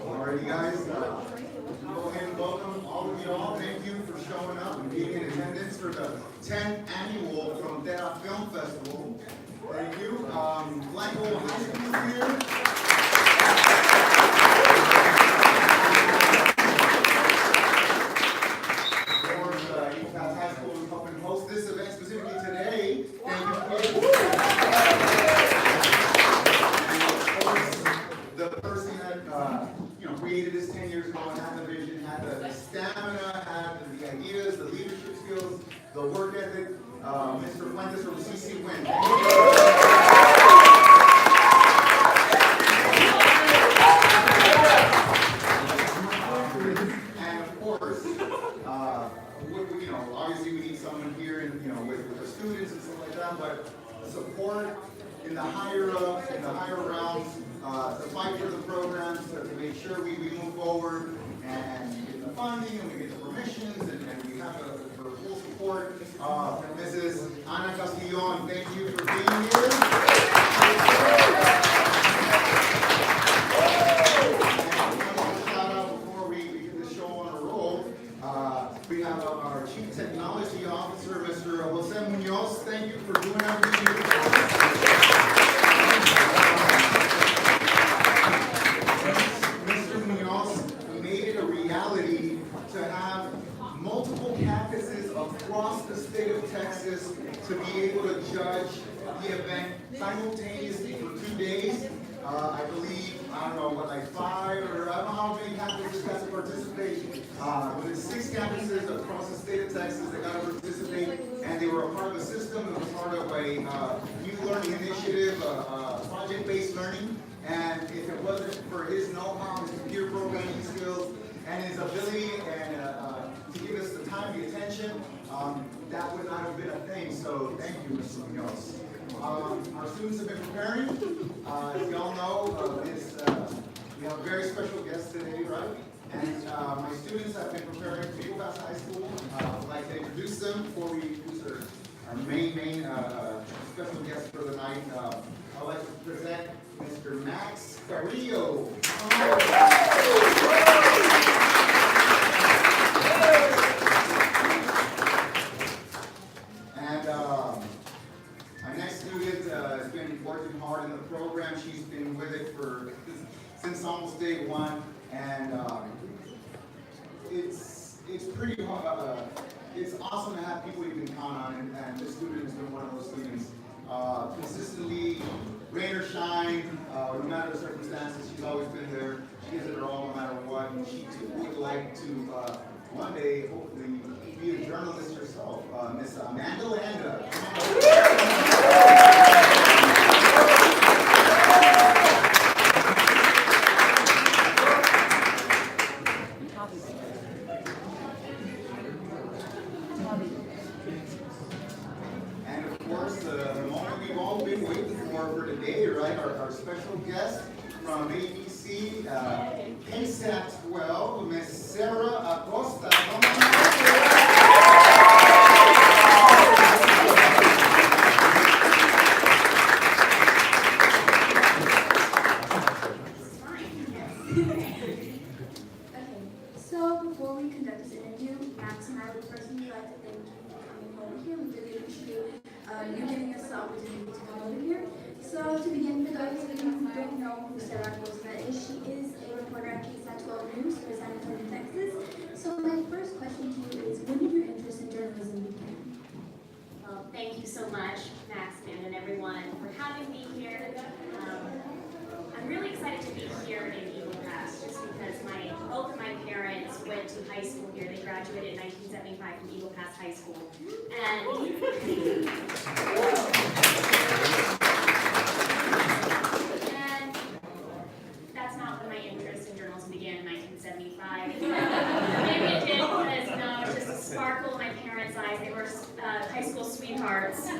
Alrighty, guys. Go ahead and welcome all of you all. Thank you for showing up and being in attendance for the 10th annual Frontera Film Festival. Thank you. Blanco High School here. High School is helping host this event specifically today. Thank you. The person that created this 10 years ago and had the vision, had the stamina, had the ideas, the leadership skills, the work ethic. Mr. Fuentes from CC Win. And of course, obviously we need someone here, and with the students and stuff like that, but support in the higher ups, in the higher realms, to fight for the programs, to make sure we move forward and we get the funding and we get the permissions and we have the full support. Mrs. Ana Castillon, thank you for being here. And one shout out before we get the show on a roll. We have our Chief Technology Officer, Mr. Jose Munoz. Thank you for doing everything you Mr. Munoz made it a reality to have multiple campuses across the state of Texas to be able to judge the event simultaneously for 2 days. I believe, I don't know, like 5 or I don't know how many campuses got to participate. But there's 6 campuses across the state of Texas that got to participate, and they were a part of a system. It was part of a new learning initiative, project-based learning. And if it wasn't for his know-how, his computer programming skills, and his ability and to give us the time, the attention, that would not have been a thing. So thank you, Mr. Munoz. Our students have been preparing. As you all know, we have a very special guest today, right? And my students have been preparing for Eagle Pass High School. I'd like to introduce them before we introduce our main special guest for the night. I'd like to present Mr. Max Carrillo. almost day one, and it's pretty hard. It's awesome to have people you can count on, and this student has been one of those students. Consistently, rain or shine, no matter the circumstances, she's always been there. She gives it her all no matter what. And she too would like to one day, hopefully, be a journalist herself. Miss Amanda Landa. And of course, the moment we've all been waiting for today, right? Our special guest from ABC, KSAT 12, Miss Sarah Acosta. Come on So before we conduct this interview, Max and I would personally like to thank you for coming over here. We really appreciate you giving us the opportunity to come over here. So to begin, for those of you who don't know who Sarah Acosta is, she is a reporter at KSAT 12 News for San Antonio, Texas. So my first question to you is, when did your interest in journalism begin? Well, thank you so much, Max and everyone, for having me here. I'm really excited to be here in Eagle Pass, just because both of my parents went to high school here. They graduated in 1975 from Eagle Pass High School. And that's not when my interest in journalism began in 1975. Maybe it did because, it's just a sparkle in my parents' eyes. They were high school sweethearts. So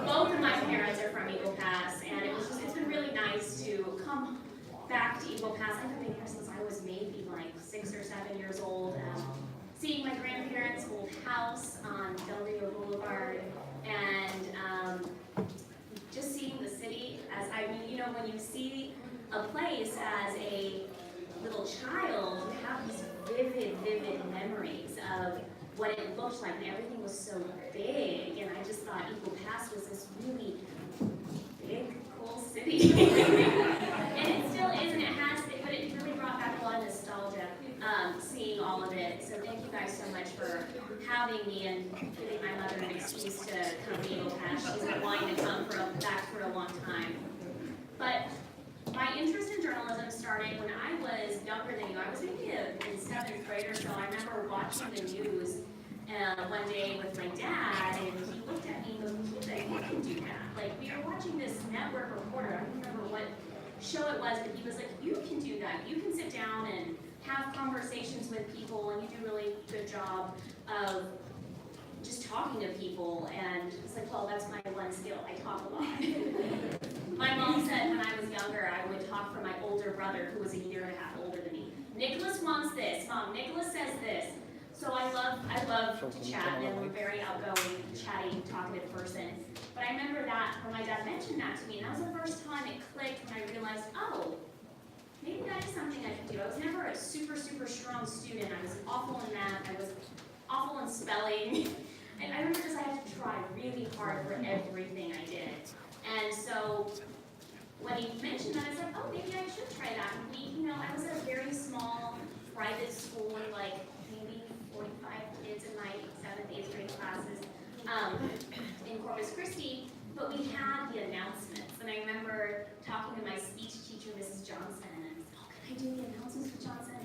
both of my parents are from Eagle Pass, and it's been really nice to come back to Eagle Pass. I've been here since I was maybe like 6 or 7 years old. Seeing my grandparents' old house on Del Rio Boulevard, and just seeing the city when you see a place as a little child, you have these vivid memories of what it looked like, and everything was so big, and I just thought Eagle Pass was this really big, cool city. And it still is, and but it really brought back a lot of nostalgia, seeing all of it. So thank you guys so much for having me and giving my mother an excuse to come to Eagle Pass. She's been wanting to come back for a long time. But my interest in journalism started when I was younger than you. I was maybe in 7th grade or so. I remember watching the news one day with my dad, and he looked at me and goes, "You can do that." Like, we were watching this network reporter. I don't remember what show it was, but he was like, "You can do that. You can sit down and have conversations with people, and you do a really good job of just talking to people." And it's like, well, that's my one skill. I talk a lot. My mom said when I was younger, I would talk for my older brother, who was a year and a half older than me. "Nicholas wants this. Mom, Nicholas says this." So I love to chat, and I'm a very outgoing, chatty, talkative person. But I remember that when my dad mentioned that to me, and that was the first time it clicked when I realized, oh, maybe that is something I could do. I was never a super strong student. I was awful in math. I was awful in spelling. And I remember just I had to try really hard for everything I did. And so when he mentioned that, I was like, oh, maybe I should try that. And I was at a very small private school with like maybe 45 kids in my 7th, 8th grade classes in Corpus Christi, but we had the announcements. And I remember talking to my speech teacher, Mrs. Johnson, and I was like, oh, can I do the announcements with Johnson?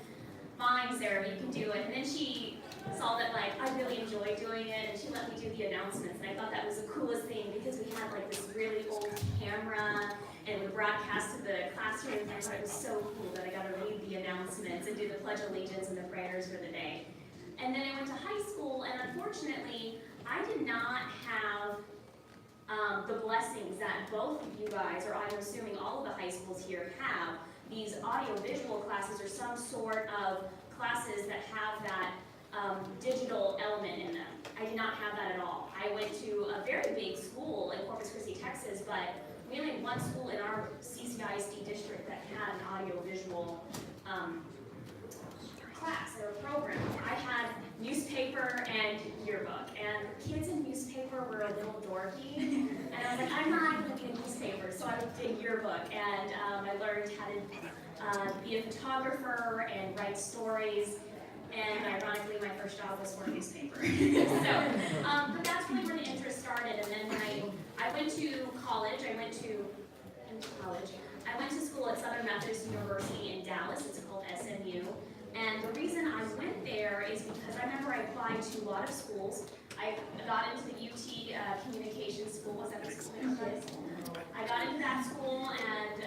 Fine, Sarah, you can do it. And then she saw that I really enjoyed doing it, and she let me do the announcements. And I thought that was the coolest thing because we had like this really old camera, and we broadcast to the classroom, and I thought it was so cool that I got to read the announcements and do the Pledge of Allegiance and the prayers for the day. And then I went to high school, and unfortunately, I did not have the blessings that both of you guys, or I'm assuming all of the high schools here have, these audio-visual classes or some sort of classes that have that digital element in them. I did not have that at all. I went to a very big school in Corpus Christi, Texas, but we only had one school in our CCISD district that had an audio-visual class or program. I had newspaper and yearbook, and kids in newspaper were a little dorky, and I was like, I'm not going to be a newspaper, so I did yearbook, and I learned how to be a photographer and write stories, and ironically, my first job was for a newspaper. But that's really where the interest started, and then when I went to college, I went to school at Southern Methodist University in Dallas. It's called SMU. And the reason I went there is because I remember I applied to a lot of schools. I got into the UT Communications School. Was that the school? I got into that school, and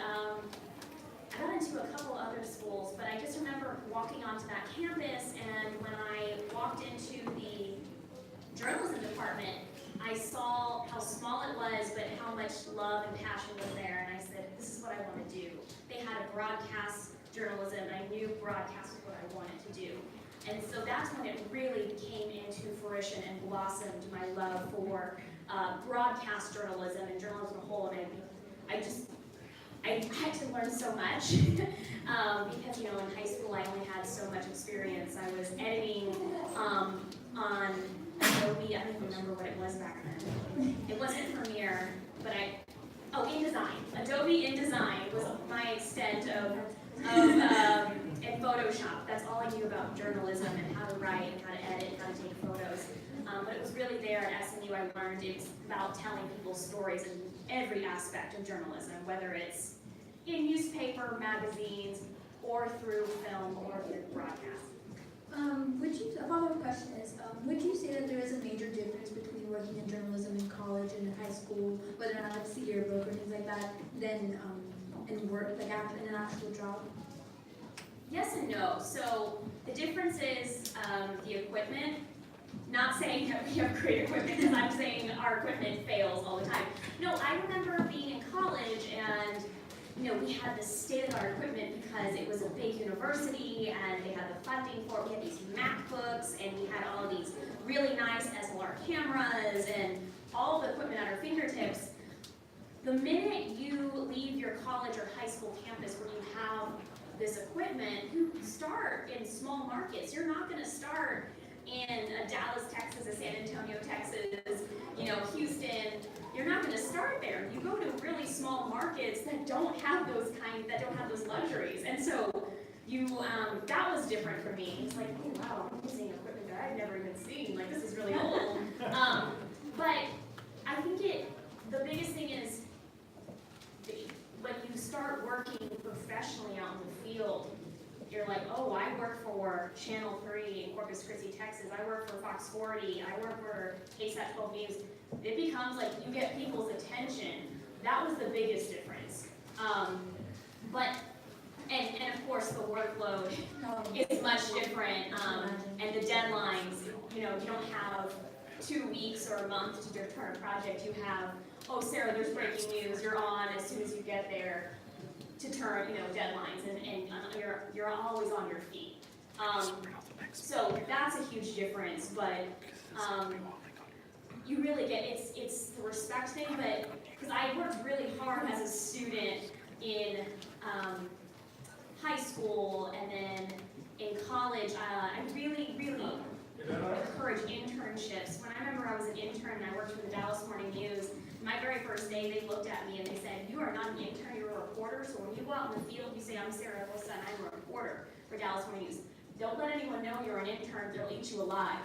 I got into a couple other schools, but I just remember walking onto that campus, and when I walked into the journalism department, I saw how small it was, but how much love and passion was there, and I said, this is what I want to do. They had a broadcast journalism, and I knew broadcast was what I wanted to do. And so that's when it really came into fruition and blossomed my love for broadcast journalism and journalism as a whole, and I had to learn so much because, you know, in high school I only had so much experience. I was editing on Adobe. I don't even remember what it was back then. It wasn't Premiere, but InDesign. Adobe InDesign was my extent of and Photoshop. That's all I knew about journalism and how to write and how to edit and how to take photos. But it was really there at SMU I learned it's about telling people stories in every aspect of journalism, whether it's in newspaper, magazines, or through film or through broadcast. A follow-up question is, would you say that there is a major difference between working in journalism in college and in high school, whether or not it's a yearbook or things like that, than in work, like in an actual job? Yes and no. So the difference is the equipment. Not saying that we have great equipment, because I'm saying our equipment fails all the time. No, I remember being in college and we had this state-of-the-art equipment because it was a big university and they had the funding for it. We had these MacBooks and we had all these really nice SLR cameras and all the equipment at our fingertips. The minute you leave your college or high school campus where you have this equipment, you start in small markets. You're not going to start in Dallas, Texas, a San Antonio, Texas, Houston. You're not going to start there. You go to really small markets that don't have those luxuries. And so that was different for me. It's like, oh wow, I'm using equipment that I've never even seen. Like, this is really old. But I think the biggest thing is when you start working professionally out in the field, you're like, oh, I work for Channel 3 in Corpus Christi, Texas. I work for Fox 40. I work for KSAT 12 News. It becomes like you get people's attention. That was the biggest difference. And of course, the workload is much different. And the deadlines, you don't have 2 weeks or a month to turn a project. You have, oh, Sarah, there's breaking news. You're on as soon as you get there to turn, deadlines, and you're always on your feet. So that's a huge difference, but you really get, it's the respect thing, but, because I worked really hard as a student in high school and then in college. I really encourage internships. When I remember I was an intern and I worked for the Dallas Morning News, my very first day they looked at me and they said, you are not an intern, you're a reporter, so when you go out in the field, you say, I'm Sarah Eccleston, I'm a reporter for Dallas Morning News. Don't let anyone know you're an intern, they'll eat you alive.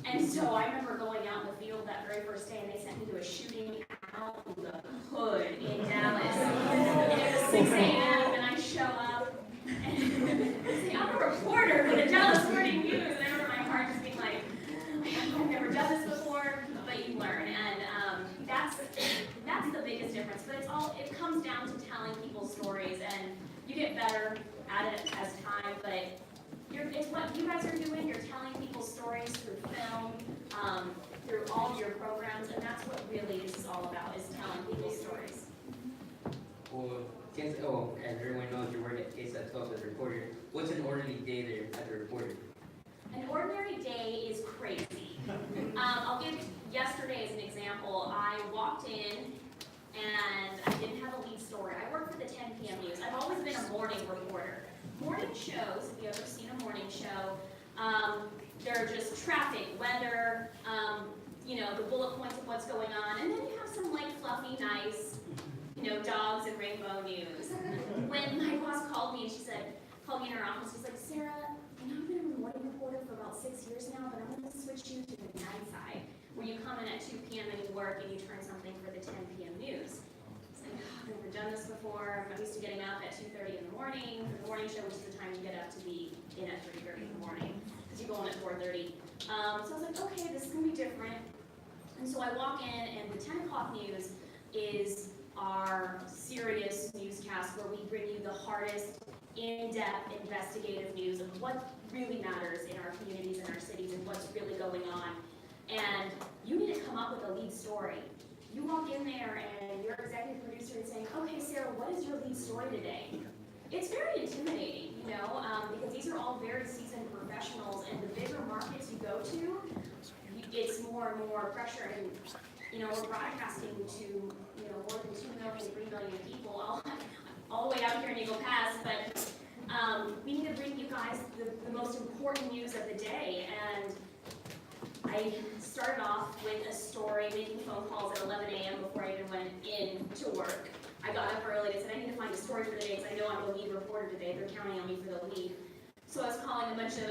And so I remember going out in the field that very first day and they sent me to a shooting out in the hood in Dallas. And it was 6 a.m. and I show up and I say, I'm a reporter for the Dallas Morning News. And I remember my heart just being like, I've never done this before, but you learn. And that's the biggest difference. But it comes down to telling people stories, and you get better at it as time, but it's what you guys are doing. You're telling people stories through film, through all of your programs, and that's what really this is all about, is telling people stories. Well, as everyone knows, you work at KSAT 12 as a reporter. What's an ordinary day there as a reporter? An ordinary day is crazy. I'll give yesterday as an example. I walked in and I didn't have a lead story. I work for the 10 p.m. news. I've always been a morning reporter. morning shows, if you ever seen a morning show, they're just traffic, weather, the bullet points of what's going on, and then you have some like fluffy, nice, dogs and rainbow news. When my boss called me and called me in her office, she's like, Sarah, I've been a morning reporter for about 6 years now, but I'm going to switch you to the night side, where you come in at 2 p.m. and you work and you turn something for the 10 p.m. news. It's like, I've never done this before. I'm used to getting up at 2:30 in the morning, for the morning show, which is the time you get up to be in at 3:30 in the morning, because you go on at 4:30. So I was like, okay, this is going to be different. And so I walk in, and the 10 o'clock news is our serious newscast where we bring you the hardest, in-depth, investigative news of what really matters in our communities and our cities and what's really going on. And you need to come up with a lead story. You walk in there and your executive producer is saying, okay, Sarah, what is your lead story today? It's very intimidating, because these are all very seasoned professionals, and the bigger markets you go to, it's more and more pressure, and we're broadcasting to more than 2 million, 3 million people all the way out here in Eagle Pass, but we need to bring you guys the most important news of the day. And I started off with a story, making phone calls at 11 a.m. before I even went in to work. I got up early and said, I need to find a story for the day, because I know I'm the lead reporter today. They're counting on me for the lead. So I was calling a bunch of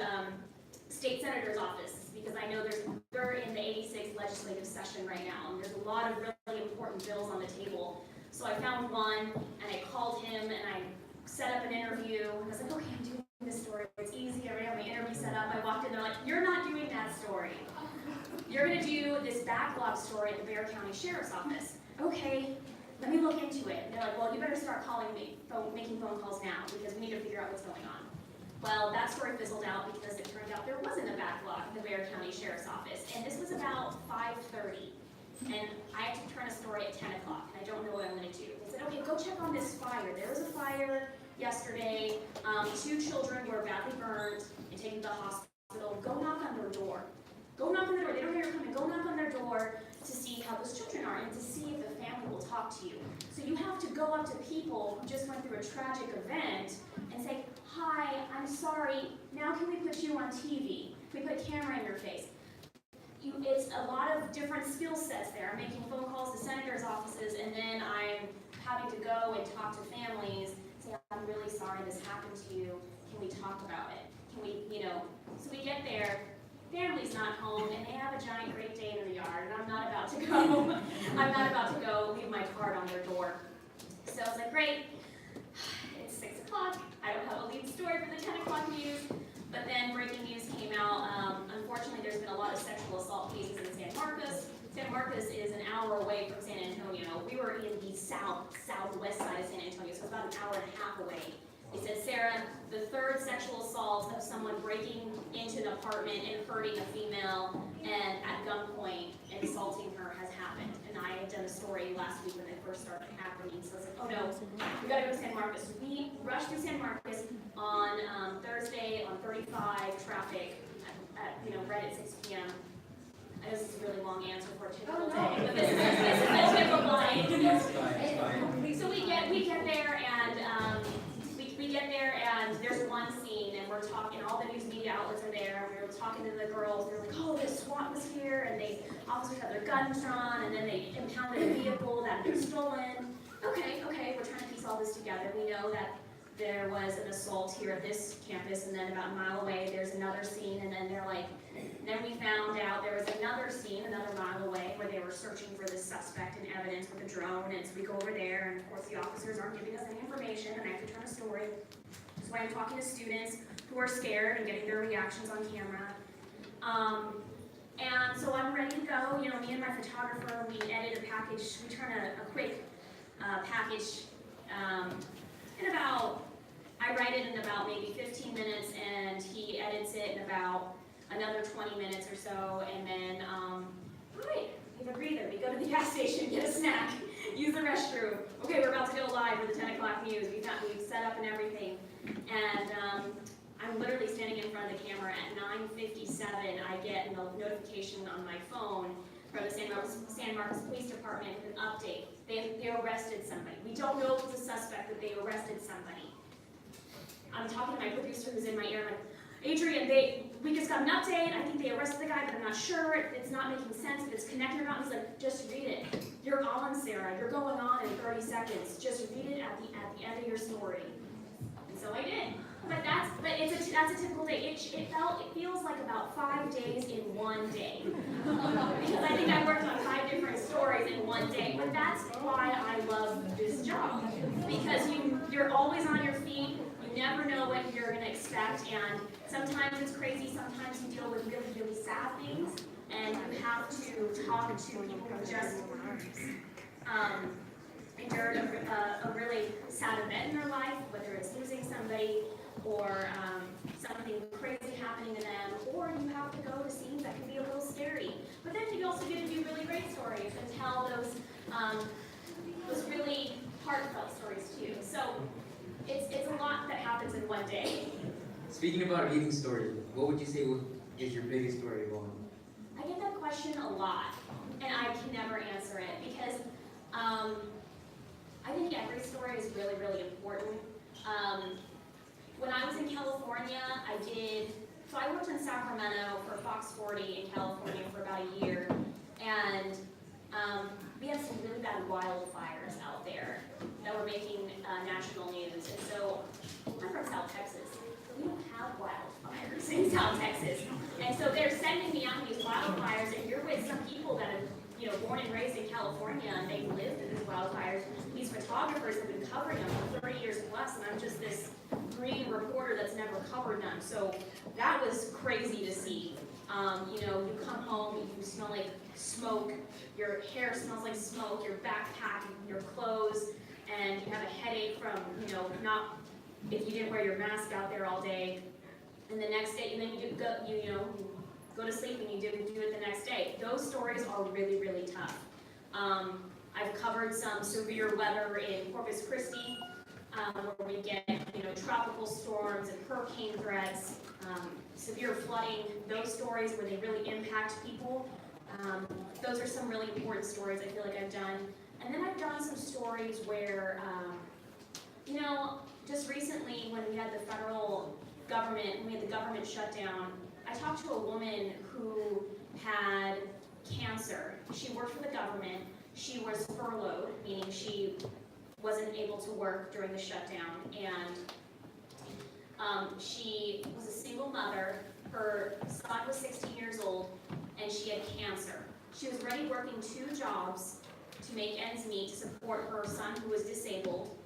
state senators' offices, because I know they're in the 86th legislative session right now, and there's a lot of really important bills on the table. So I found one, and I called him, and I set up an interview. I was like, okay, I'm doing this story. It's easy. I already have my interview set up. I walked in, they're like, you're not doing that story. You're going to do this backlog story at the Bexar County Sheriff's Office. Okay, let me look into it. And they're like, well, you better start calling me, making phone calls now, because we need to figure out what's going on. Well, that story fizzled out because it turned out there wasn't a backlog at the Bexar County Sheriff's Office, and this was about 5:30, and I had to turn a story at 10 o'clock, and I don't know what I'm going to do. They said, okay, go check on this fire. There was a fire yesterday. 2 children were badly burned and taken to the hospital. Go knock on their door. Go knock on their door. They don't know you're coming. Go knock on their door to see how those children are and to see if the family will talk to you. So you have to go up to people who just went through a tragic event and say, hi, I'm sorry, now can we put you on TV? We put a camera in your face. It's a lot of different skill sets there. I'm making phone calls to senators' offices, and then I'm having to go and talk to families, say, I'm really sorry this happened to you. Can we talk about it? Can we, so we get there, family's not home, and they have a giant Great Dane in the yard, and I'm not about to go. I'm not about to go leave my card on their door. So I was like, great, it's 6 o'clock. I don't have a lead story for the 10 o'clock news, but then breaking news came out. Unfortunately, there's been a lot of sexual assault cases in San Marcos. San Marcos is an hour away from San Antonio. We were in the southwest side of San Antonio, so it's about an hour and a half away. They said, Sarah, the 3rd sexual assault of someone breaking into an apartment and hurting a female and at gunpoint and assaulting her has happened. And I had done a story last week when it first started happening, so I was like, oh no, we gotta go to San Marcos. So we rushed through San Marcos on Thursday on 35 traffic at right at 6 p.m. I know this is a really long answer for a typical day, but this is a typical day. So we get there and we get there and there's one scene and we're talking, all the news media outlets are there, and we were talking to the girls. They're like, oh, the SWAT was here, and officers had their guns drawn, and then they impounded a vehicle that had been stolen. Okay, we're trying to piece all this together. We know that there was an assault here at this campus, and then about a mile away there's another scene, and then then we found out there was another scene another mile away where they were searching for this suspect and evidence with a drone, and so we go over there, and of course the officers aren't giving us any information, and I have to turn a story. So I'm talking to students who are scared and getting their reactions on camera. And so I'm ready to go. Me and my photographer, we edit a package, we turn a quick package I write it in about maybe 15 minutes, and he edits it in about another 20 minutes or so, and then, all right, we have a breather. We go to the gas station, get a snack, use the restroom. Okay, we're about to go live for the 10 o'clock news. We've set up and everything, and I'm literally standing in front of the camera. At 9:57, I get a notification on my phone from the San Marcos Police Department with an update. They arrested somebody. We don't know if it's a suspect, but they arrested somebody. I'm talking to my producer who's in my ear, I'm like, Adrian, we just got an update, I think they arrested the guy, but I'm not sure, it's not making sense, if it's connected or not. He's like, just read it. You're on, Sarah, you're going on in 30 seconds. Just read it at the end of your story. And so I did. But that's a typical day. It feels like about 5 days in one day. Because I think I worked on 5 different stories in one day. But that's why I love this job. Because you're always on your feet. You never know what you're going to expect. And sometimes it's crazy. Sometimes you deal with really, really sad things. And you have to talk to people who just endured a really sad event in their life, whether it's losing somebody or something crazy happening to them, or you have to go to scenes that can be a little scary. But then you also get to do really great stories and tell those really heartfelt stories too. So it's a lot that happens in one day. Speaking about reading stories, what would you say is your biggest story of all? I get that question a lot, and I can never answer it because I think every story is really, really important. When I was in California, I worked in Sacramento for Fox 40 in California for about a year, and we had some really bad wildfires out there that were making national news. And so I'm from South Texas. We don't have wildfires in South Texas. And so they're sending me out these wildfires, and you're with some people that have, born and raised in California, and they've lived in these wildfires. These photographers have been covering them for 30 years plus, and I'm just this green reporter that's never covered them. So that was crazy to see. You come home, you smell like smoke, your hair smells like smoke, your backpack, your clothes, and you have a headache from, not if you didn't wear your mask out there all day. And the next day, and then you go to sleep and you do it the next day. Those stories are really, really tough. I've covered some severe weather in Corpus Christi, where we get tropical storms and hurricane threats, severe flooding. Those stories where they really impact people. Those are some really important stories I feel like I've done. And then I've done some stories where, just recently when we had the federal government, we had the government shutdown, I talked to a woman who had cancer. She worked for the government. She was furloughed, meaning she wasn't able to work during the shutdown. And she was a single mother. Her son was 16 years old, and she had cancer. She was already working 2 jobs to make ends meet to support her son who was disabled.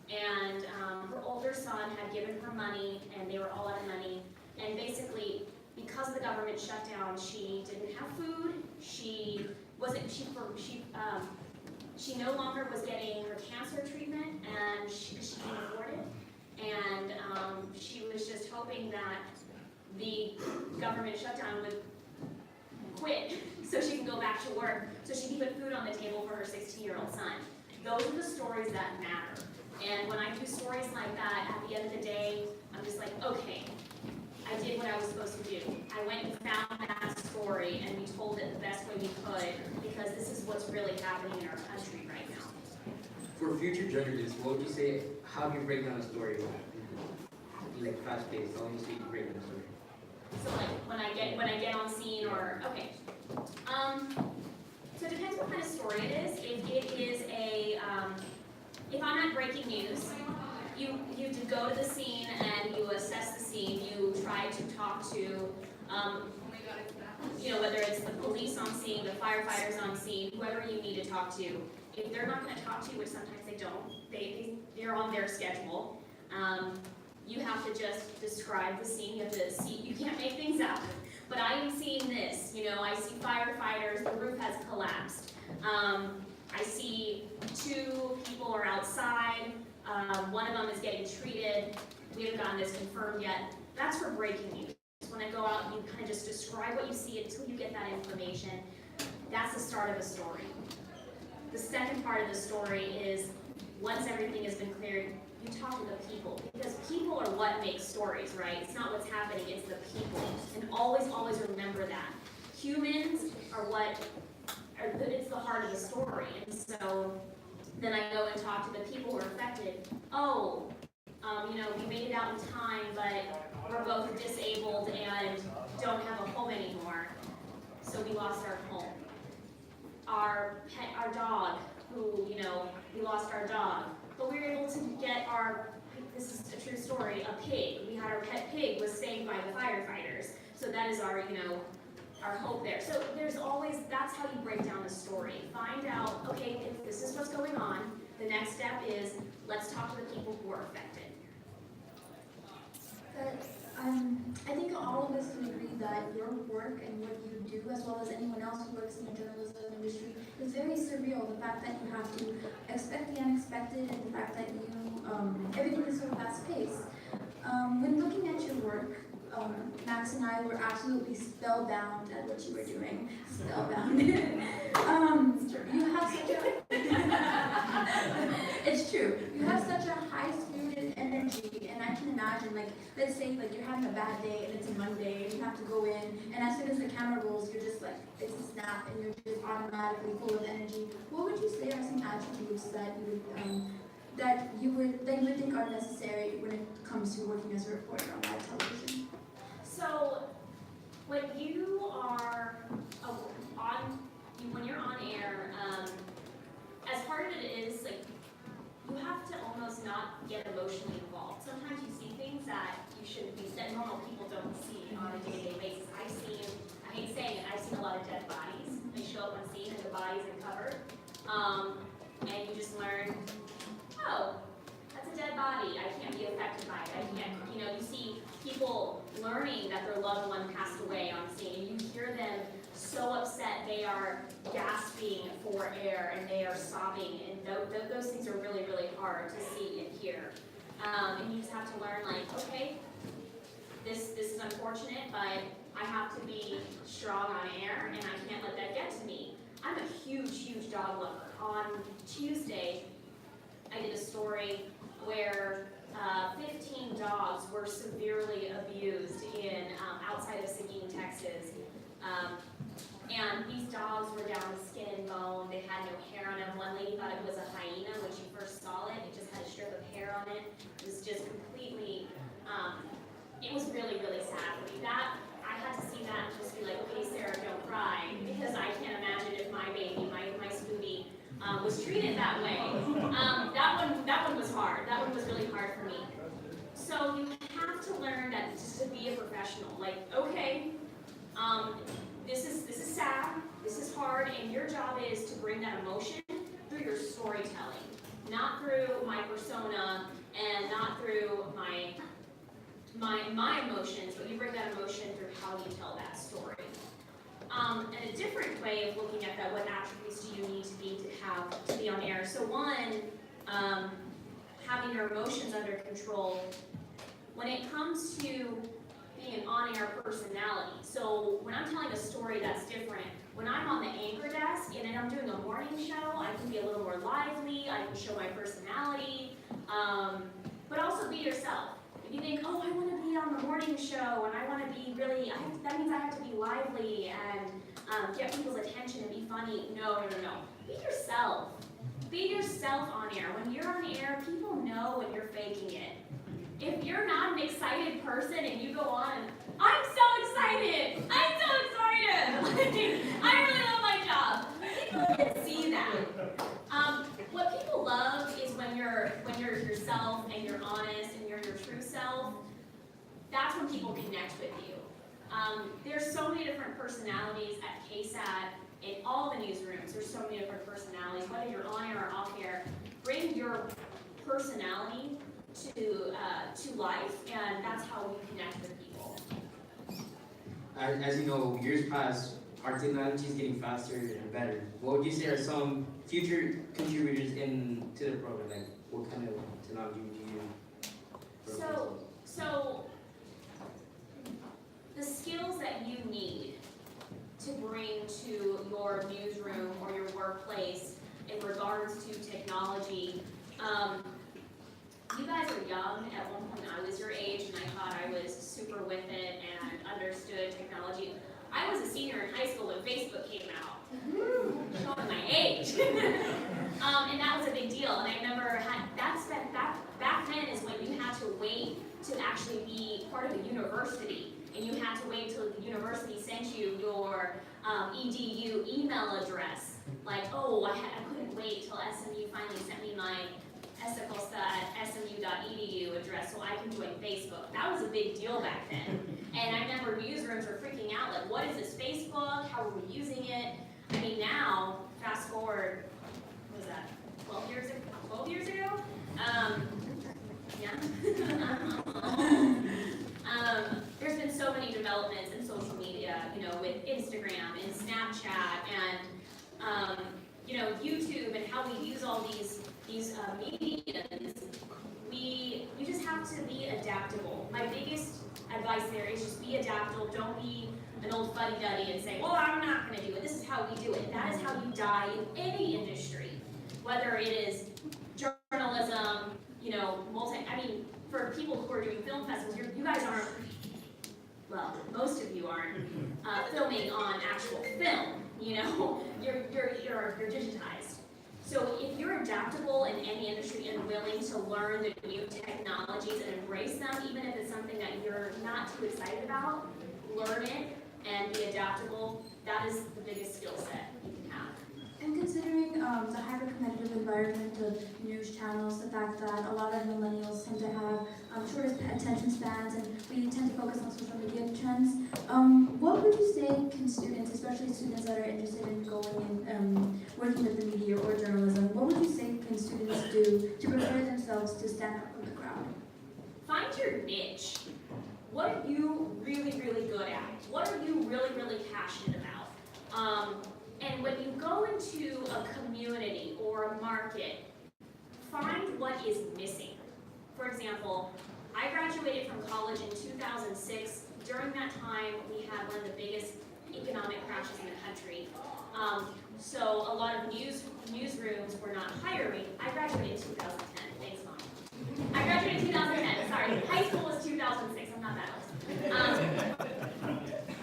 And her older son had given her money, and they were all out of money. And basically, because of the government shutdown, she didn't have food. She no longer was getting her cancer treatment, and she couldn't afford it. And she was just hoping that the government shutdown would quit so she can go back to work, so she can put food on the table for her 16-year-old son. Those are the stories that matter. And when I do stories like that, at the end of the day, I'm just like, okay, I did what I was supposed to do. I went and found that story, and we told it the best way we could, because this is what's really happening in our country right now. For future journalists, what would you say, how do you break down a story? Like fast-paced, how do you say you break down a story? So like when I get on scene, or okay. So it depends what kind of story it is. If it is if I'm at breaking news, you go to the scene and you assess the scene. You try to talk to, whether it's the police on scene, the firefighters on scene, whoever you need to talk to. If they're not going to talk to you, which sometimes they don't, they're on their schedule. You have to just describe the scene. You have to see. You can't make things up. But I am seeing this. I see firefighters. The roof has collapsed. I see 2 people are outside. One of them is getting treated. We haven't gotten this confirmed yet. That's for breaking news. When I go out, you kind of just describe what you see until you get that information. That's the start of a story. The second part of the story is, once everything has been cleared, you talk to the people. Because people are what makes stories, right? It's not what's happening, it's the people. And always, always remember that. Humans are it's the heart of the story. And so then I go and talk to the people who are affected. Oh, We made it out in time, but we're both disabled and don't have a home anymore. So we lost our home. Our pet, our dog, we lost our dog. But we were able to get this is a true story, a pig. We had our pet pig was saved by the firefighters. So that is our hope there. So that's how you break down the story. Find out, okay, if this is what's going on, the next step is, let's talk to the people who are affected. But I think all of us can agree that your work and what you do, as well as anyone else who works in the journalism industry, is very surreal. The fact that you have to expect the unexpected, and the fact that everything is so fast-paced. When looking at your work, Max and I were absolutely spellbound at what you were doing. Spellbound. You have such a it's true. You have such a high-spirited energy, and I can imagine, let's say, you're having a bad day, and it's a Monday, and you have to go in, and as soon as the camera rolls, you're just it's a snap, and you're just automatically full of energy. What would you say are some attributes that you would think are necessary when it comes to working as a reporter on live television? So, when you are when you're on air, as hard as it is, you have to almost not get emotionally involved. Sometimes you see things that normal people don't see on a day-to-day basis. I hate saying it, I've seen a lot of dead bodies. They show up on scene and the body's uncovered. And you just learn, oh, that's a dead body. I can't be affected by it. I can't, you see people learning that their loved one passed away on scene. You hear them so upset, they are gasping for air and they are sobbing, and those things are really, really hard to see and hear. And you just have to learn, okay, this is unfortunate, but I have to be strong on air, and I can't let that get to me. I'm a huge, huge dog lover. On Tuesday, I did a story where 15 dogs were severely abused outside of Seguin, Texas. And these dogs were down to skin and bone. They had no hair on them. One lady thought it was a hyena when she first saw it. It just had a strip of hair on it. It was just completely, it was really, really sad for me. I had to see that and just be like, okay, Sarah, don't cry. Because I can't imagine if my baby, my Scooby, was treated that way. That one was hard. That one was really hard for me. So you have to learn that just to be a professional. Okay, this is sad, this is hard, and your job is to bring that emotion through your storytelling, not through my persona and not through my emotions, but you bring that emotion through how you tell that story. And a different way of looking at that, what attributes do you need to be on air? So one, having your emotions under control. When it comes to being an on-air personality, so when I'm telling a story that's different, when I'm on the anchor desk and then I'm doing a morning show, I can be a little more lively, I can show my personality, but also be yourself. If you think, oh, I want to be on the morning show and I want to be really, that means I have to be lively and get people's attention and be funny. No. Be yourself. Be yourself on air. When you're on air, people know when you're faking it. If you're not an excited person and you go on and, I'm so excited! I really love my job. People can see that. What people love is when you're yourself and you're honest and you're your true self. That's when people connect with you. There's so many different personalities at KSAT in all the newsrooms. There's so many different personalities, whether you're on air or off air. Bring your personality to life, and that's how we connect with people. As you know, years pass, our technology is getting faster and better. What would you say are some future contributors to the program? What kind of technology would you use? So the skills that you need to bring to your newsroom or your workplace in regards to technology. You guys are young. At one point I was your age and I thought I was super with it and understood technology. I was a senior in high school when Facebook came out. Showing my age. And that was a big deal. And I remember back then is when you had to to actually be part of a university, and you had to wait till the university sent you your EDU email address. Like, oh, I couldn't wait till SMU finally sent me my smu.edu address so I can join Facebook. That was a big deal back then. And I remember newsrooms were freaking out, like, what is this Facebook? How are we using it? I mean, now, fast forward, what was that, 12 years ago? 12 years ago? Yeah. There's been so many developments in social media, with Instagram and Snapchat and, YouTube and how we use all these mediums. We just have to be adaptable. My biggest advice there is just be adaptable. Don't be an old fuddy-duddy and say, well, I'm not going to do it. This is how we do it. That is how you die in any industry, whether it is journalism, for people who are doing film festivals, you guys aren't, well, most of you aren't filming on actual film. You're digitized. So if you're adaptable in any industry and willing to learn the new technologies and embrace them, even if it's something that you're not too excited about, learn it and be adaptable. That is the biggest skill set you can have. And considering the hyper-competitive environment of news channels, the fact that a lot of millennials tend to have shorter attention spans and we tend to focus on social media trends, what would you say can students, especially students that are interested in going and working with the media or journalism, what would you say can students do to prepare themselves to stand out from the crowd? Find your niche. What are you really, really good at? What are you really, really passionate about? And when you go into a community or a market, find what is missing. For example, I graduated from college in 2006. During that time, we had one of the biggest economic crashes in the country. So a lot of newsrooms were not hiring. I graduated in 2010. Thanks, Mom. I graduated in 2010. Sorry, high school was 2006. I'm not that old.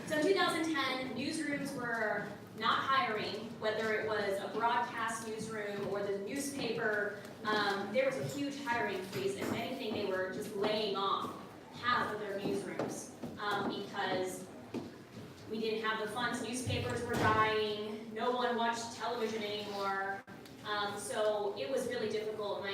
So in 2010, newsrooms were not hiring, whether it was a broadcast newsroom or the newspaper. There was a huge hiring freeze. If anything, they were just laying off half of their newsrooms because we didn't have the funds. Newspapers were dying. No one watched television anymore. So it was really difficult.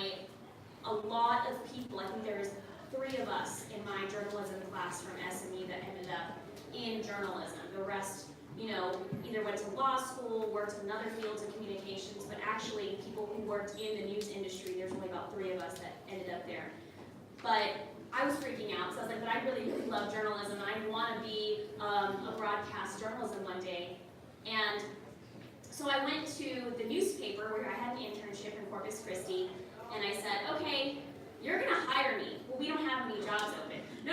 A lot of people, I think there was 3 of us in my journalism class from SME that ended up in journalism. The rest, either went to law school, worked in other fields of communications, but actually people who worked in the news industry, there's only about 3 of us that ended up there. But I was freaking out, so I was like, but I really, really love journalism, and I want to be a broadcast journalism one day. And so I went to the newspaper where I had an internship in Corpus Christi, and I said, okay, you're going to hire me. Well, we don't have any jobs open. No.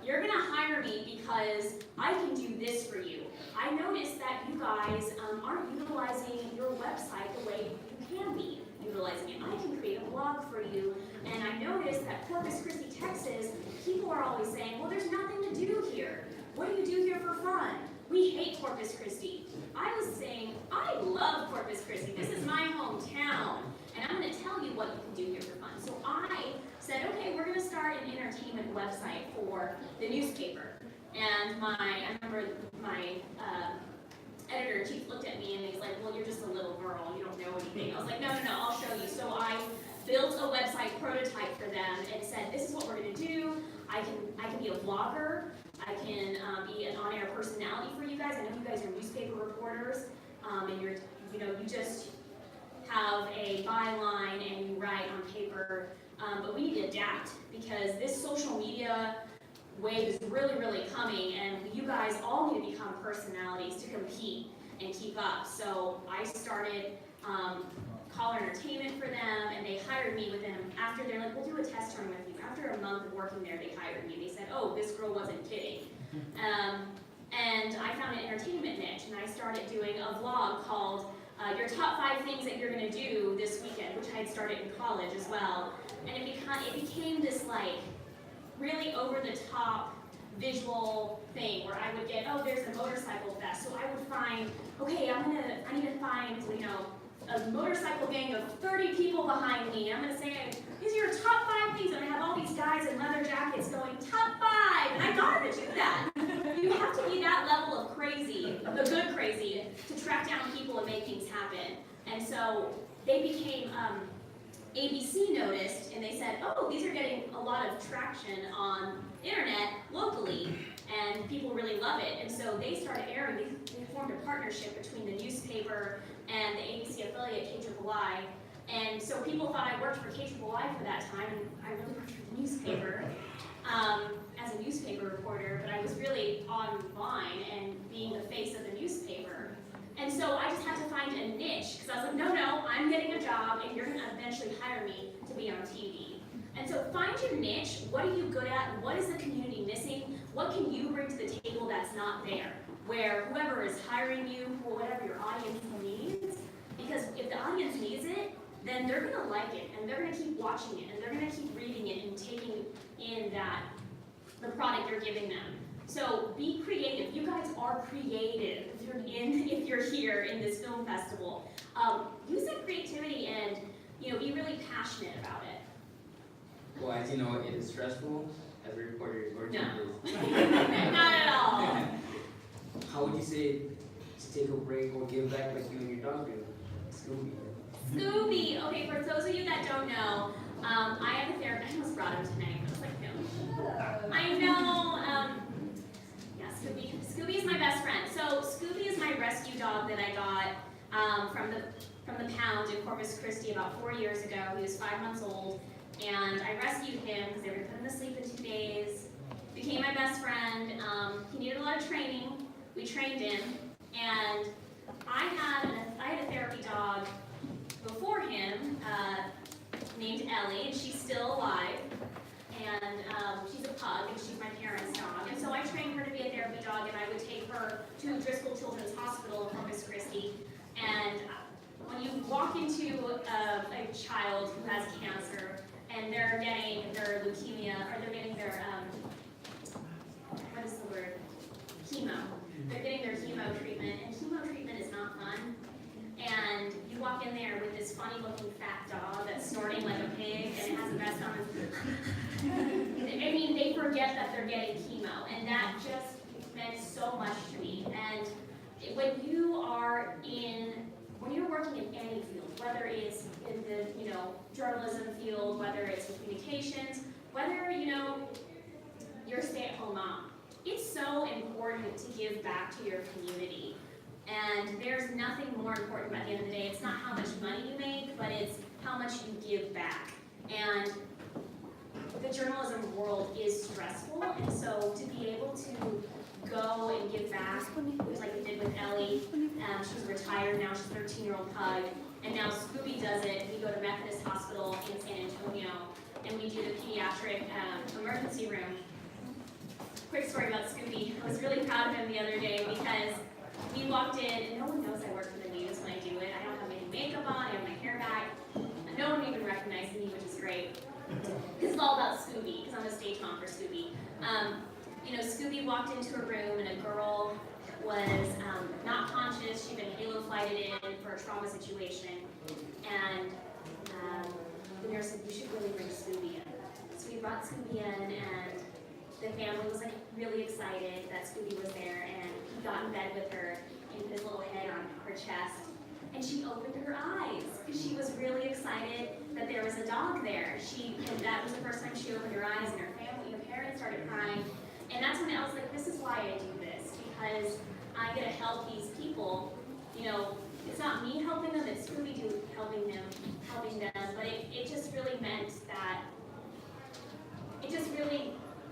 You're going to hire me because I can do this for you. I noticed that you guys aren't utilizing your website the way you can be utilizing it. I can create a blog for you. And I noticed that Corpus Christi, Texas, people are always saying, well, there's nothing to do here. What do you do here for fun? We hate Corpus Christi. I was saying, I love Corpus Christi. This is my hometown. And I'm going to tell you what you can do here for fun. So I said, okay, we're going to start an entertainment website for the newspaper. And I remember my editor-in-chief looked at me and he's like, well, you're just a little girl. You don't know anything. I was like, no, I'll show you. So I built a website prototype for them and said, this is what we're going to do. I can be a vlogger. I can be an on-air personality for you guys. I know you guys are newspaper reporters, and you just have a byline and you write on paper. But we need to adapt because this social media wave is really, really coming, and you guys all need to become personalities to compete and keep up. So I started Caller Entertainment for them, and they hired me within, after they're like, we'll do a test run with you. After a month of working there, they hired me. They said, oh, this girl wasn't kidding. And I found an entertainment niche, and I started doing a vlog called your top 5 things that you're going to do this weekend, which I had started in college as well. And it became this like really over-the-top visual thing where I would get, oh, there's a motorcycle fest. So I would find, okay, I need to find, a motorcycle gang of 30 people behind me. I'm going to say, these are your top 5 things. I'm going to have all these guys in leather jackets going, top 5. And I got them to do that. You have to be that level of crazy, the good crazy, to track down people and make things happen. And so they became, ABC noticed, and they said, oh, these are getting a lot of traction on internet locally, and people really love it. And so they started airing, they formed a partnership between the newspaper and the ABC affiliate, KIII. And so people thought I worked for KIII for that time, and I really worked for the newspaper as a newspaper reporter, but I was really online and being the face of the newspaper. And so I just had to find a niche, because I was like, no, I'm getting a job, and you're going to eventually hire me to be on TV. And so find your niche. What are you good at? What is the community missing? What can you bring to the table that's not there? Where whoever is hiring you, or whatever your audience needs, because if the audience needs it, then they're going to like it, and they're going to keep watching it, and they're going to keep reading it and taking in the product you're giving them. So be creative. You guys are creative if you're here in this film festival. Use that creativity and be really passionate about it. Well, as you know, it is stressful as a reporter. No. Not at all. How would you say to take a break or give back like you and your dog do? Scooby. Scooby. Okay, for those of you that don't know, I have a therapist. I almost brought him tonight. I was like, no. I know. Yeah, Scooby. Scooby is my best friend. So Scooby is my rescue dog that I got from the pound in Corpus Christi about 4 years ago. He was 5 months old, and I rescued him because they were going to put him to sleep in 2 days. Became my best friend. He needed a lot of training. We trained him, and I had a therapy dog before him named Ellie, and she's still alive. And she's a pug, and she's my parents' dog. And so I trained her to be a therapy dog, and I would take her to Driscoll Children's Hospital in Corpus Christi. And when you walk into a child who has cancer, and they're getting their leukemia, or they're getting their, what is the word? Chemo. They're getting their chemo treatment, and chemo treatment is not fun. And you walk in there with this funny-looking fat dog that's snorting like a pig, and it has a vest on. I mean, they forget that they're getting chemo, and that just meant so much to me. And when you're working in any field, whether it's in the journalism field, whether it's in communications, whether you're a stay-at-home mom, it's so important to give back to your community. And there's nothing more important at the end of the day. It's not how much money you make, but it's how much you give back. And the journalism world is stressful, and so to be able to go and give back, like we did with Ellie, she's retired now, she's a 13-year-old pug, and now Scooby does it. We go to Methodist Hospital in San Antonio, and we do the pediatric emergency room. Quick story about Scooby. I was really proud of him the other day because we walked in, and no one knows I work for the news when I do it. I don't have any makeup on, I have my hair back, and no one even recognized me, which is great. This is all about Scooby, because I'm a stage mom for Scooby. Scooby walked into a room, and a girl was not conscious. She'd been halo flighted in for a trauma situation, and the nurse said, you should really bring Scooby in. So we brought Scooby in, and the family was really excited that Scooby was there, and he got in bed with her and put his little head on her chest, and she opened her eyes because she was really excited that there was a dog there. And that was the first time she opened her eyes, and her parents started crying, and that's when I was like, this is why I do this, because I get to help these people. It's not me helping them, it's Scooby-Doo helping them, but it just really meant that,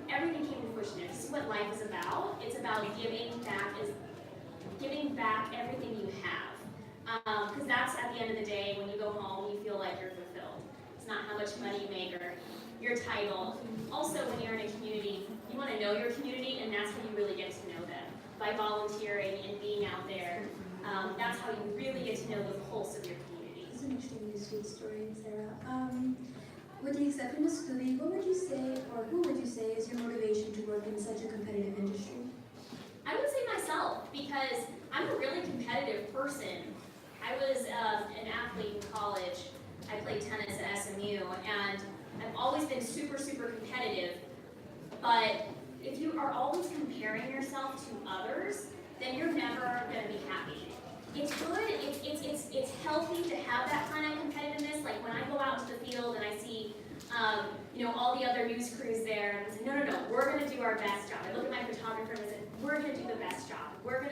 everything came to fruition. This is what life is about. It's about giving back everything you have. Because that's at the end of the day, when you go home, you feel like you're fulfilled. It's not how much money you make or your title. Also, when you're in a community, you want to know your community, and that's when you really get to know them. By volunteering and being out there, that's how you really get to know the pulse of your community. It's an extremely sweet story, Sarah. With the exception of Scooby, what would you say, or who would you say is your motivation to work in such a competitive industry? I would say myself, because I'm a really competitive person I was an athlete in college. I played tennis at SMU, and I've always been super, super competitive. But if you are always comparing yourself to others, then you're never going to be happy. It's good, it's healthy to have that kind of competitiveness. Like when I go out into the field and I see, all the other news crews there, and I say, no, we're going to do our best job. I look at my photographer and I say, we're going to do the best job. We're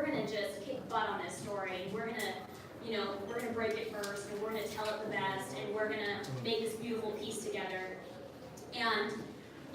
gonna just kick butt on this story. We're gonna break it first, and we're gonna tell it the best, and we're gonna make this beautiful piece together. And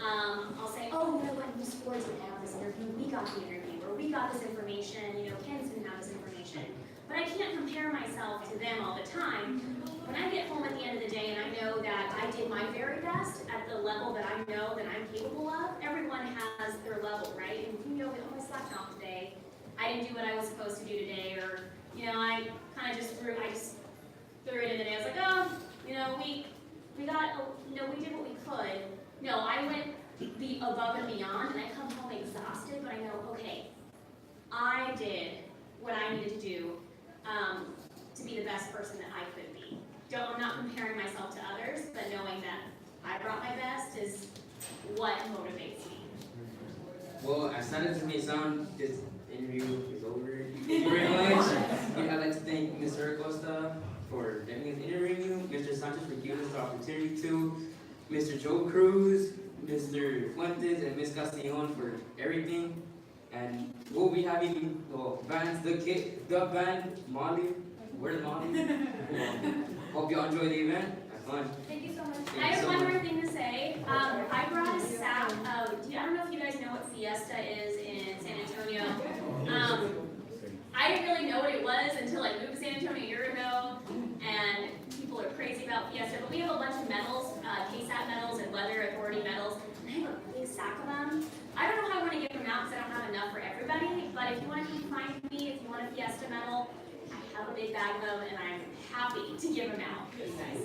I'll say, oh, you know what, News 4 didn't have this interview, we got the interview, or we got this information, Ken's didn't have this information. But I can't compare myself to them all the time. When I get home at the end of the day and I know that I did my very best at the level that I know that I'm capable of, everyone has their level, right? And I slacked off today. I didn't do what I was supposed to do today, or, I kind of just threw it in the day. I was like, oh, we did what we could. No, I went above and beyond, and I come home exhausted, but I know, okay, I did what I needed to do to be the best person that I could be. I'm not comparing myself to others, but knowing that I brought my best is what motivates me. Well, as sad as it may sound, this interview is over. Thank you very much. I'd like to thank Mr. Acosta for letting us interview you, Mr. Sanchez for giving us the opportunity to, Mr. Joe Cruz, Mr. Fuentes, and Ms. Castellon for everything. And we'll be having bands, the band, Molly. Where's Molly? Hope you enjoy the event. Have fun. Thank you so much. I have one more thing to say. I brought a sack of, I don't know if you guys know what Fiesta is in San Antonio. I didn't really know what it was until I moved to San Antonio a year ago, and people are crazy about Fiesta, but we have a bunch of medals, KSAT medals and Weather Authority medals, and I have a big sack of them. I don't know how I want to give them out because I don't have enough for everybody, but if you want to come find me, if you want a Fiesta medal, I have a big bag of them, and I'm happy to give them out to you guys.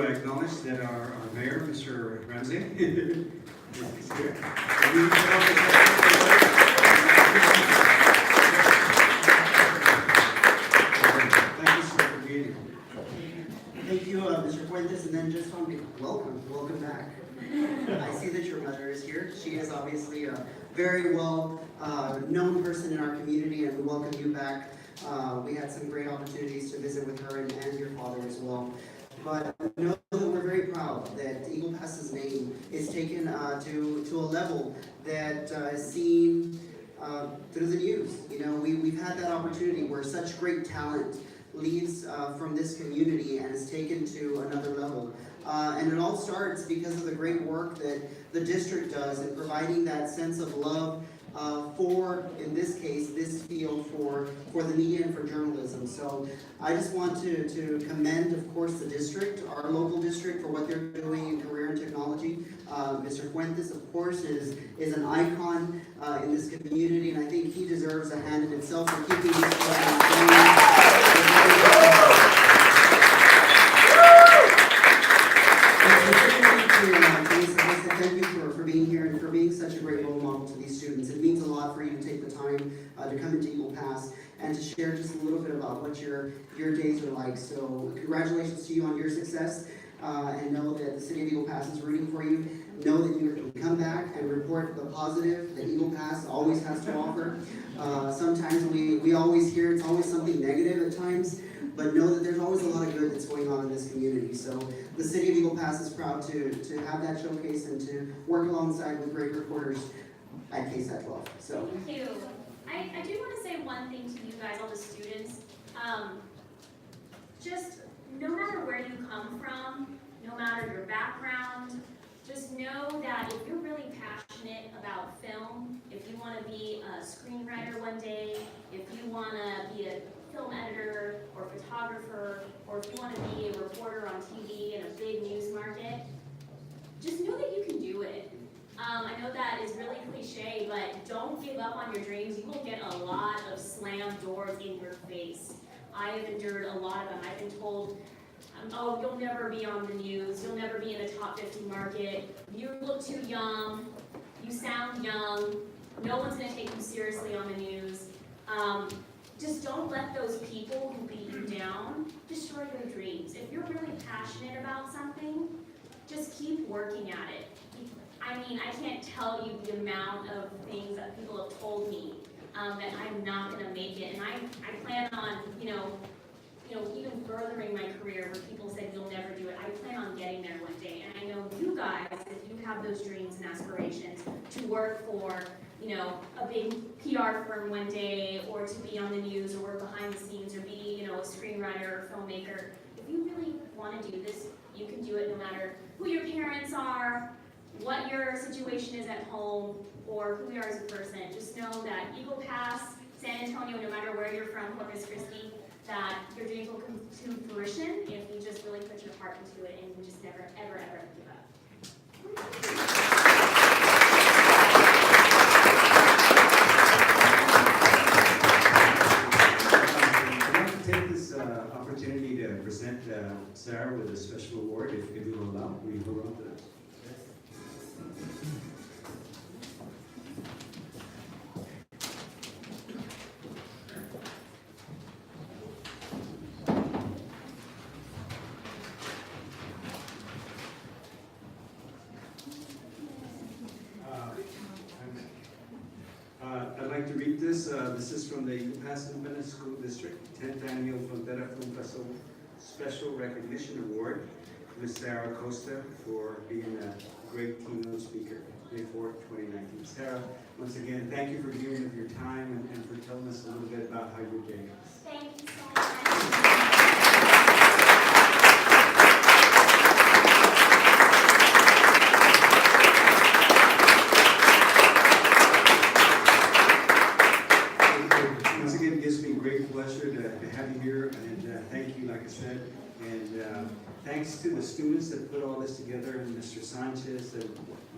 Acknowledge that our mayor, Mr. Ramsey, is here. Thank you, sir, for being here. Thank you, Mr. Fuentes, and then just want to welcome back. I see that your mother is here. She is obviously a very well known person in our community, and we welcome you back. We had some great opportunities to visit with her and your father as well. But know that we're very proud that Eagle Pass's name is taken to a level that is seen through the news. We've had that opportunity where such great talent leaves from this community and is taken to another level. And it all starts because of the great work that the district does in providing that sense of love for, in this case, this field for the media and for journalism. So I just want to commend, of course, the district, our local district, for what they're doing in career and technology. Mr. Fuentes, of course, is an icon in this community, and I think he deserves a hand in itself for keeping this program going. Thank you for being here and for being such a great role model to these students. It means a lot for you to take the time to come into Eagle Pass and to share just a little bit about what your days are like. So congratulations to you on your success, and know that the City of Eagle Pass is rooting for you. Know that you can come back and report the positive that Eagle Pass always has to offer. Sometimes we always hear it's always something negative at times, but know that there's always a lot of good that's going on in this community. So the City of Eagle Pass is proud to have that showcase and to work alongside with great reporters at KSAT 12. So thank you. I do want to say one thing to you guys, all the students. Just no matter where you come from, no matter your background, just know that if you're really passionate about film, if you want to be a screenwriter one day, if you want to be a film editor or photographer, or if you want to be a reporter on TV in a big news market, just know that you can do it. I know that is really cliche, but don't give up on your dreams. You will get a lot of slammed doors in your face. I have endured a lot of them. I've been told, oh, you'll never be on the news, you'll never be in the top 50 market, you look too young, you sound young, no one's gonna take you seriously on the news. Just don't let those people who beat you down destroy your dreams. If you're really passionate about something, just keep working at it. I mean, I can't tell you the amount of things that people have told me that I'm not gonna make it, and I plan on, even furthering my career where people said you'll never do it. I plan on getting there one day, and I know you guys, if you have those dreams and aspirations to work for, a big PR firm one day, or to be on the news, or work behind the scenes, or be, a screenwriter or filmmaker. If you really want to do this, you can do it no matter who your parents are, what your situation is at home, or who you are as a person. Just know that Eagle Pass, San Antonio, no matter where you're from, Corpus Christi, that your dreams will come to fruition if you just really put your heart into it and you just never, ever, ever give up. Opportunity to present Sarah with a special award, if you will allow. We hold on to that. I'd like to read this. This is from the Eagle Pass Independent School District 10th Annual Frontera Film Festival Special Recognition Award. Ms. Sarah Costa for being a great keynote speaker, May 4th, 2019. Sarah, once again, thank you for giving up your time and for telling us a little bit about how you're doing. Thank you so much. Thank you, like I said, and thanks to the students that put all this together, and Mr. Sanchez and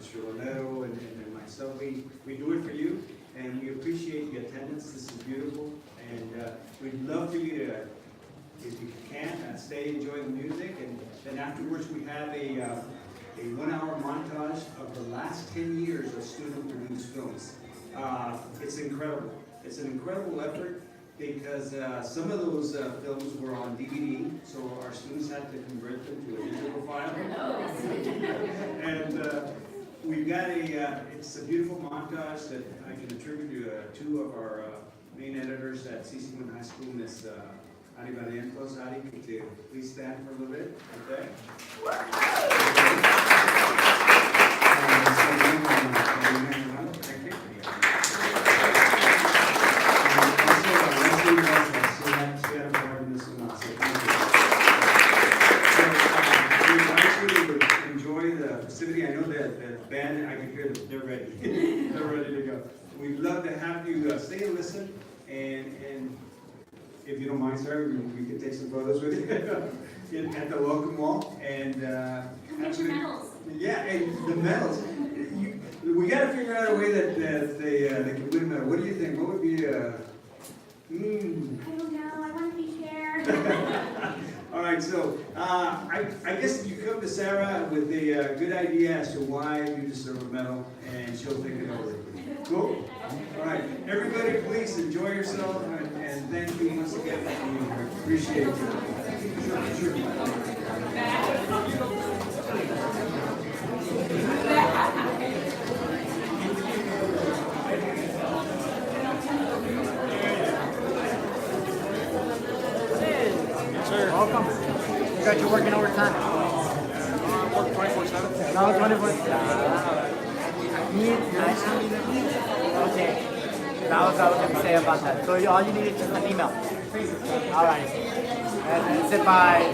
Mr. Rolero and myself. We do it for you, and we appreciate the attendance. This is beautiful, and we'd love for you to, if you can, stay enjoy the music, and then afterwards we have a 1-hour montage of the last 10 years of student-produced films. It's incredible. It's an incredible effort, because some of those films were on DVD, so our students had to convert them to a digital file. And we've got it's a beautiful montage that I can attribute to two of our main editors at CC1 High School, Ms. Ari Barrientos. Ari, could you please stand for a little bit? Okay. Thank you. Enjoy the festivity. I know that the band, I can hear them, they're ready. They're ready to go. We'd love to have you stay and listen, and if you don't mind, sir, we can take some photos with you at the welcome wall. And get your medals. Yeah, and the medals. We got to figure out a way that they can win a medal. What do you think? What would be I don't know. I want to be fair. All right, so I guess you come to Sarah with a good idea as to why you deserve a medal, and she'll think it over. Cool? All right, everybody, please enjoy yourself, and thank you once again for being here. Appreciate it. Sure. Welcome. You got you working overtime? Work 24/7. No, 24. Okay. That was what I was going to say about that. So all you need is just an email. All right. And send by.